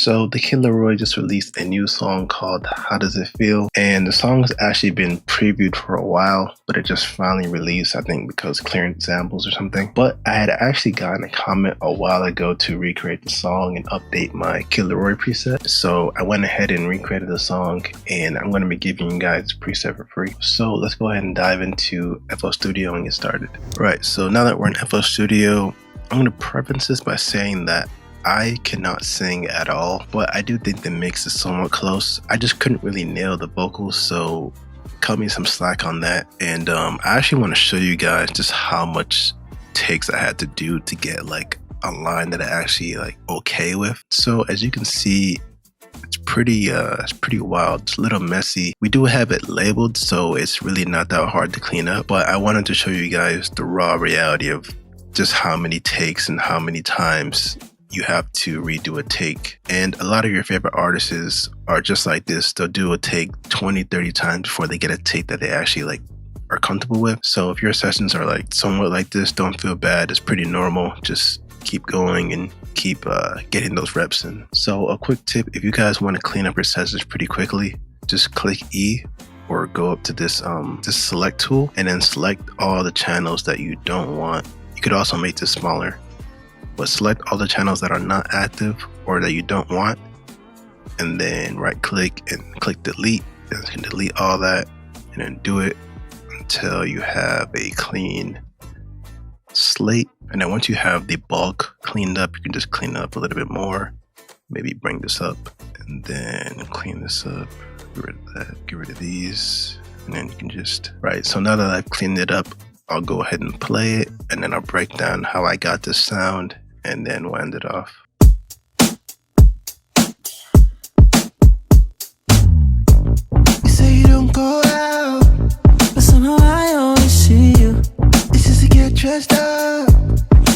So the Kid LAROI just released a new song called How Does It Feel? And the song has actually been previewed for a while, but it just finally released, I think because clearance samples or something. But I had actually gotten a comment a while ago to recreate the song and update my Kid LAROI preset. So I went ahead and recreated the song, and I'm going to be giving you guys the preset for free. So let's go ahead and dive into flstudio and get started. Right, so now that we're in flstudio, I'm going to preface this by saying that I cannot sing at all, but I do think the mix is somewhat close. I just couldn't really nail the vocals, so cut me some slack on that. And I actually want to show you guys just how much takes I had to do to get like a line that I actually like okay with. So as you can see, it's pretty wild. It's a little messy. We do have it labeled, so it's really not that hard to clean up, but I wanted to show you guys the raw reality of just how many takes and how many times you have to redo a take. And a lot of your favorite artists are just like this. They'll do a take 20, 30 times before they get a take that they actually like are comfortable with. So if your sessions are like somewhat like this, don't feel bad. It's pretty normal. Just keep going and keep getting those reps in. So a quick tip, if you guys want to clean up your sessions pretty quickly, just click E or go up to this select tool and then select all the channels that you don't want. You could also make this smaller, but select all the channels that are not active or that you don't want, and then right click and click delete, and you can delete all that, and then do it until you have a clean slate. And then once you have the bulk cleaned up, you can just clean up a little bit more, maybe bring this up and then clean this up, get rid of that, get rid of these, and then you can just, right, so now that I've cleaned it up, I'll go ahead and play it, and then I'll break down how I got this sound, and then we'll end it off. You say you don't go out, but somehow I always see you. It's just to get dressed up.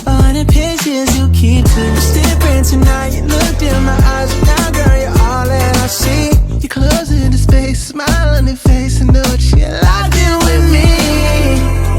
100 pictures you keep to. It's different tonight. You looked in my eyes, and now girl, you're all that I see. You close into space, smile on your face, and know that you're locked in with me.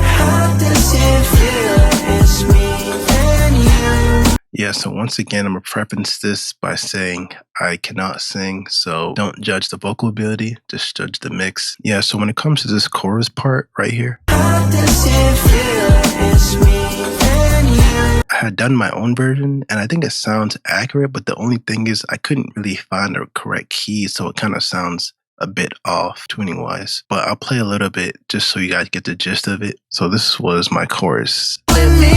How does it feel? It's me and you. Yeah, so once again, I'm going to preface this by saying I cannot sing, so don't judge the vocal ability, just judge the mix. Yeah, so when it comes to this chorus part right here, how does it feel? It's me and you. I had done my own version, and I think it sounds accurate, but the only thing is I couldn't really find the correct key, so it kind of sounds a bit off tuning wise. But I'll play a little bit just so you guys get the gist of it. So this was my chorus. With me,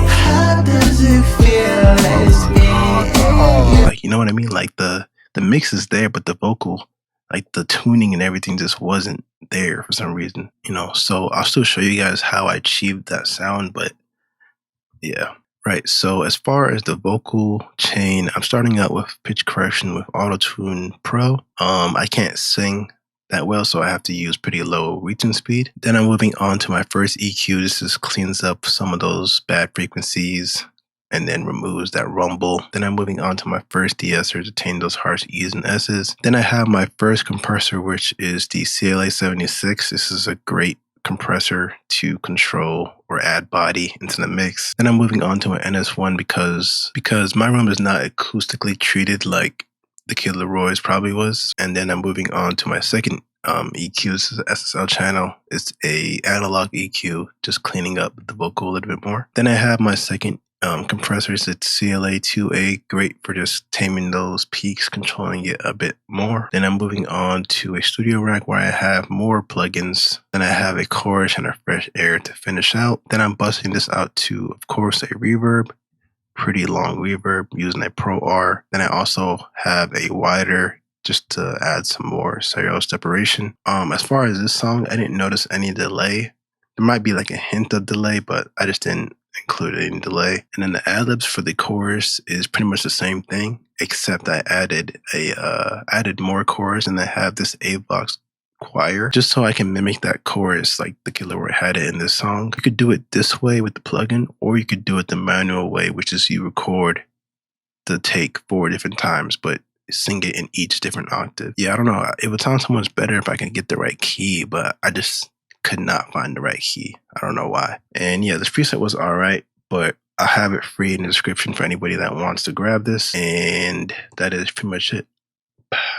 how does it feel? It's me. Like, you know what I mean? Like the mix is there, but the vocal, like the tuning and everything just wasn't there for some reason, you know? So I'll still show you guys how I achieved that sound, but yeah. Right, so as far as the vocal chain, I'm starting out with pitch correction with Auto-Tune Pro. I can't sing that well, so I have to use pretty low reaching speed. Then I'm moving on to my first EQ. This just cleans up some of those bad frequencies and then removes that rumble. Then I'm moving on to my first de-esser to tame those harsh E's and S's. Then I have my first compressor, which is the CLA 76. This is a great compressor to control or add body into the mix. Then I'm moving on to an NS1 because my room is not acoustically treated like the Kid LAROI's probably was. And then I'm moving on to my second EQ. This is an SSL channel. It's a analog EQ, just cleaning up the vocal a little bit more. Then I have my second compressors. It's CLA 2A, great for just taming those peaks, controlling it a bit more. Then I'm moving on to a studio rack where I have more plugins. Then I have a chorus and a fresh air to finish out. Then I'm busting this out to, of course, a reverb, pretty long reverb using a Pro R. Then I also have a wider just to add some more stereo separation. As far as this song, I didn't notice any delay. There might be like a hint of delay, but I just didn't include any delay. And then the ad-libs for the chorus is pretty much the same thing, except I added more chorus, and I have this AVOX choir just so I can mimic that chorus like the Kid LAROI had it in this song. You could do it this way with the plugin, or you could do it the manual way, which is you record the take 4 different times, but sing it in each different octave. Yeah, I don't know. It would sound so much better if I could get the right key, but I just could not find the right key. I don't know why. And yeah, this preset was all right, but I'll have it free in the description for anybody that wants to grab this. And that is pretty much it.